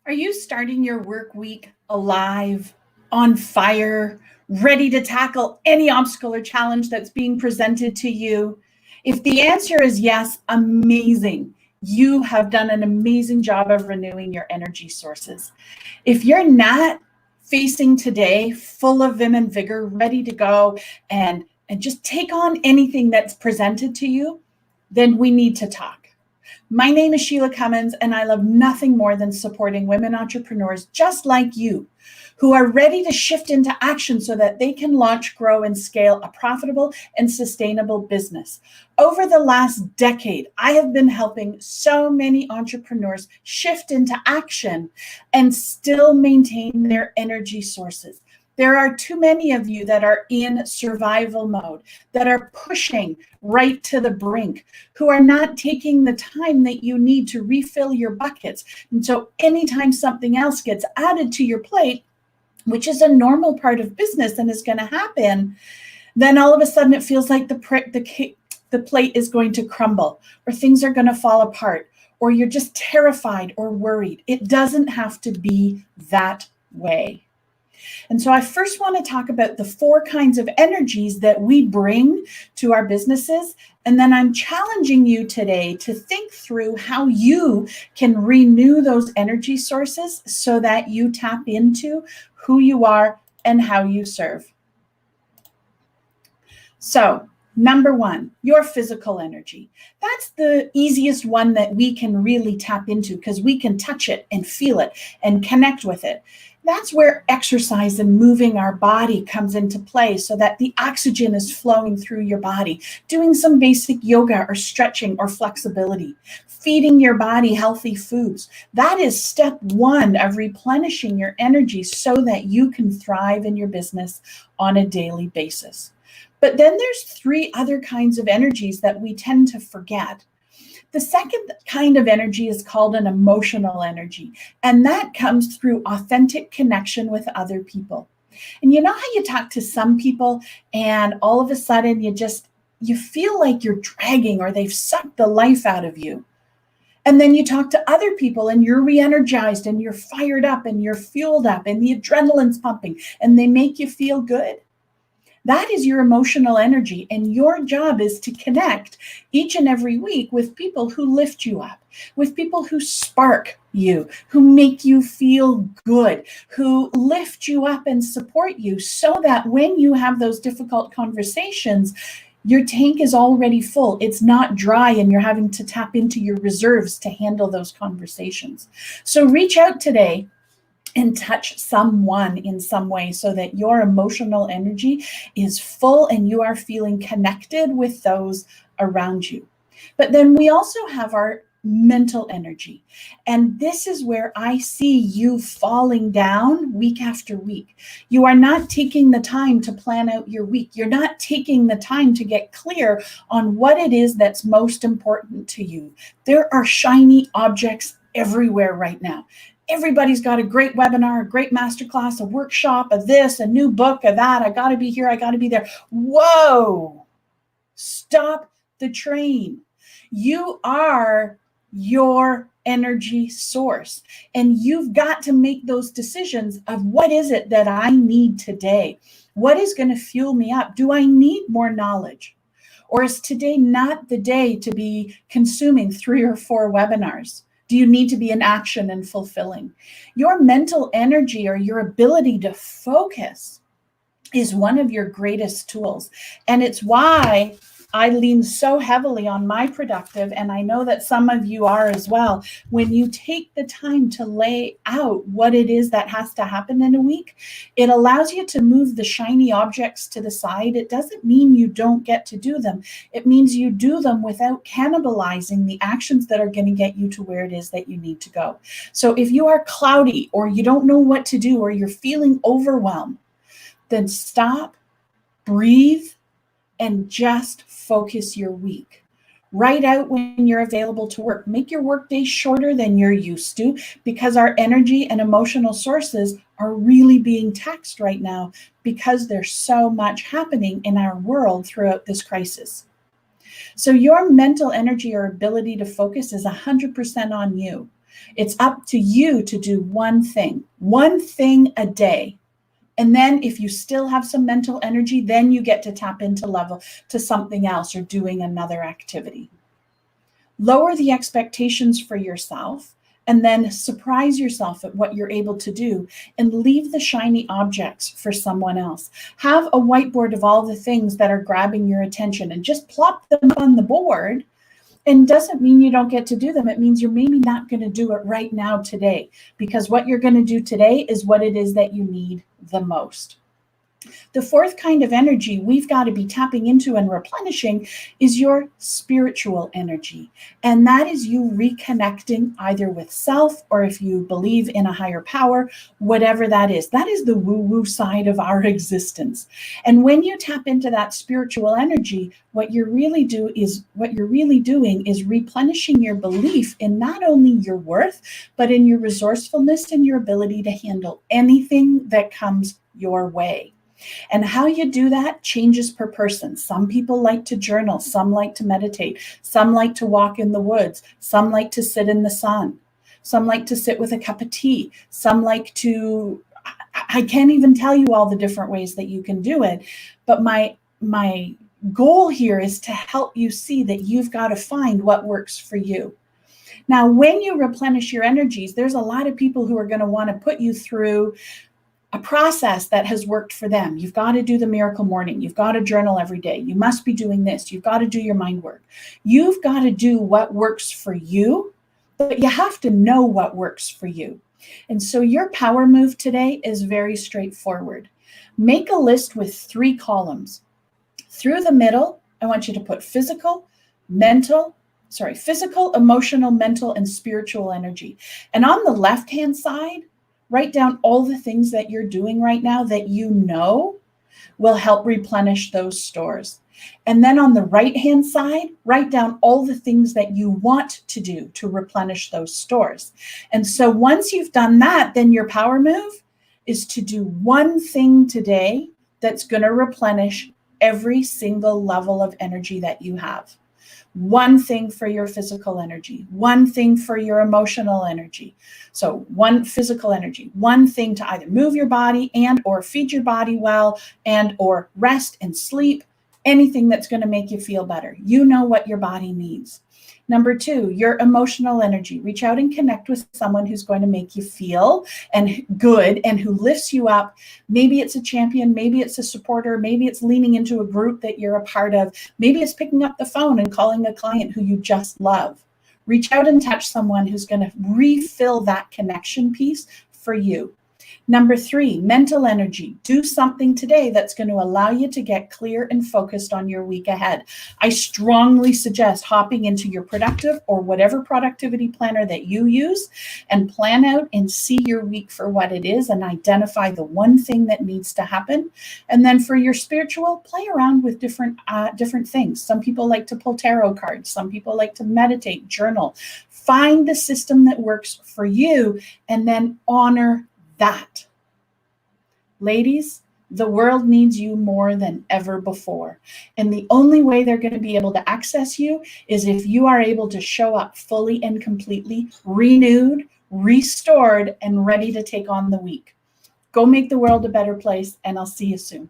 Are you starting your work week alive, on fire, ready to tackle any obstacle or challenge that's being presented to you? If the answer is yes, amazing. You have done an amazing job of renewing your energy sources. If you're not facing today full of vim and vigor, ready to go and just take on anything that's presented to you, then we need to talk. My name is Shelagh Cummins, and I love nothing more than supporting women entrepreneurs just like you who are ready to shift into action so that they can launch, grow, and scale a profitable and sustainable business. Over the last decade, I have been helping so many entrepreneurs shift into action and still maintain their energy sources. There are too many of you that are in survival mode, that are pushing right to the brink, who are not taking the time that you need to refill your buckets. And so anytime something else gets added to your plate, which is a normal part of business and is going to happen, then all of a sudden it feels like the plate is going to crumble, or things are going to fall apart, or you're just terrified or worried. It doesn't have to be that way. And so I first want to talk about the 4 kinds of energies that we bring to our businesses. And then I'm challenging you today to think through how you can renew those energy sources so that you tap into who you are and how you serve. So, number 1, your physical energy. That's the easiest one that we can really tap into because we can touch it and feel it and connect with it. That's where exercise and moving our body comes into play so that the oxygen is flowing through your body. Doing some basic yoga or stretching or flexibility. Feeding your body healthy foods. That is step 1 of replenishing your energy so that you can thrive in your business on a daily basis. But then there's 3 other kinds of energies that we tend to forget. The second kind of energy is called an emotional energy, and that comes through authentic connection with other people. And you know how you talk to some people and all of a sudden you feel like you're dragging or they've sucked the life out of you. And then you talk to other people and you're re-energized and you're fired up and you're fueled up and the adrenaline's pumping and they make you feel good. That is your emotional energy, and your job is to connect each and every week with people who lift you up, with people who spark you, who make you feel good, who lift you up and support you so that when you have those difficult conversations, your tank is already full. It's not dry and you're having to tap into your reserves to handle those conversations. So reach out today and touch someone in some way so that your emotional energy is full and you are feeling connected with those around you. But then we also have our mental energy. And this is where I see you falling down week after week. You are not taking the time to plan out your week. You're not taking the time to get clear on what it is that's most important to you. There are shiny objects everywhere right now. Everybody's got a great webinar, a great masterclass, a workshop, a this, a new book, a that. I got to be here. I got to be there. Whoa, stop the train. You are your energy source, and you've got to make those decisions of what is it that I need today? What is going to fuel me up? Do I need more knowledge? Or is today not the day to be consuming 3 or 4 webinars? Do you need to be in action and fulfilling? Your mental energy or your ability to focus is one of your greatest tools. And it's why I lean so heavily on my productive, and I know that some of you are as well. When you take the time to lay out what it is that has to happen in a week, it allows you to move the shiny objects to the side. It doesn't mean you don't get to do them. It means you do them without cannibalizing the actions that are going to get you to where it is that you need to go. So if you are cloudy or you don't know what to do or you're feeling overwhelmed, then stop, breathe, and just focus your week. Write out when you're available to work. Make your work days shorter than you're used to because our energy and emotional sources are really being taxed right now because there's so much happening in our world throughout this crisis. So your mental energy or ability to focus is 100% on you. It's up to you to do one thing a day. And then if you still have some mental energy, then you get to tap into level to something else or doing another activity. Lower the expectations for yourself and then surprise yourself at what you're able to do and leave the shiny objects for someone else. Have a whiteboard of all the things that are grabbing your attention and just plop them on the board. And doesn't mean you don't get to do them. It means you're maybe not going to do it right now today, because what you're going to do today is what it is that you need the most. The fourth kind of energy we've got to be tapping into and replenishing is your spiritual energy. And that is you reconnecting either with self, or if you believe in a higher power, whatever that is. That is the woo-woo side of our existence. And when you tap into that spiritual energy, what you're really doing is replenishing your belief in not only your worth, but in your resourcefulness and your ability to handle anything that comes your way. And how you do that changes per person. Some people like to journal, some like to meditate, some like to walk in the woods, some like to sit in the sun, some like to sit with a cup of tea, some like to, I can't even tell you all the different ways that you can do it. But my goal here is to help you see that you've got to find what works for you. Now, when you replenish your energies, there's a lot of people who are going to want to put you through a process that has worked for them. You've got to do the miracle morning. You've got to journal every day. You must be doing this. You've got to do your mind work. You've got to do what works for you, but you have to know what works for you. And so your power move today is very straightforward. Make a list with 3 columns. Through the middle, I want you to put physical, emotional, mental, and spiritual energy. And on the left-hand side, write down all the things that you're doing right now that you know will help replenish those stores. And then on the right-hand side, write down all the things that you want to do to replenish those stores. And so once you've done that, then your power move is to do one thing today that's going to replenish every single level of energy that you have. One thing for your physical energy, one thing for your emotional energy. So one physical energy, one thing to either move your body and or feed your body well and or rest and sleep, anything that's going to make you feel better. You know what your body needs. Number 2, your emotional energy. Reach out and connect with someone who's going to make you feel and good and who lifts you up. Maybe it's a champion, maybe it's a supporter, maybe it's leaning into a group that you're a part of. Maybe it's picking up the phone and calling a client who you just love. Reach out and touch someone who's going to refill that connection piece for you. Number 3, mental energy. Do something today that's going to allow you to get clear and focused on your week ahead. I strongly suggest hopping into your productive or whatever productivity planner that you use and plan out and see your week for what it is and identify the one thing that needs to happen. And then for your spiritual, play around with different things. Some people like to pull tarot cards. Some people like to meditate, journal. Find the system that works for you and then honor that. Ladies, the world needs you more than ever before. And the only way they're going to be able to access you is if you are able to show up fully and completely renewed, restored, and ready to take on the week. Go make the world a better place, and I'll see you soon.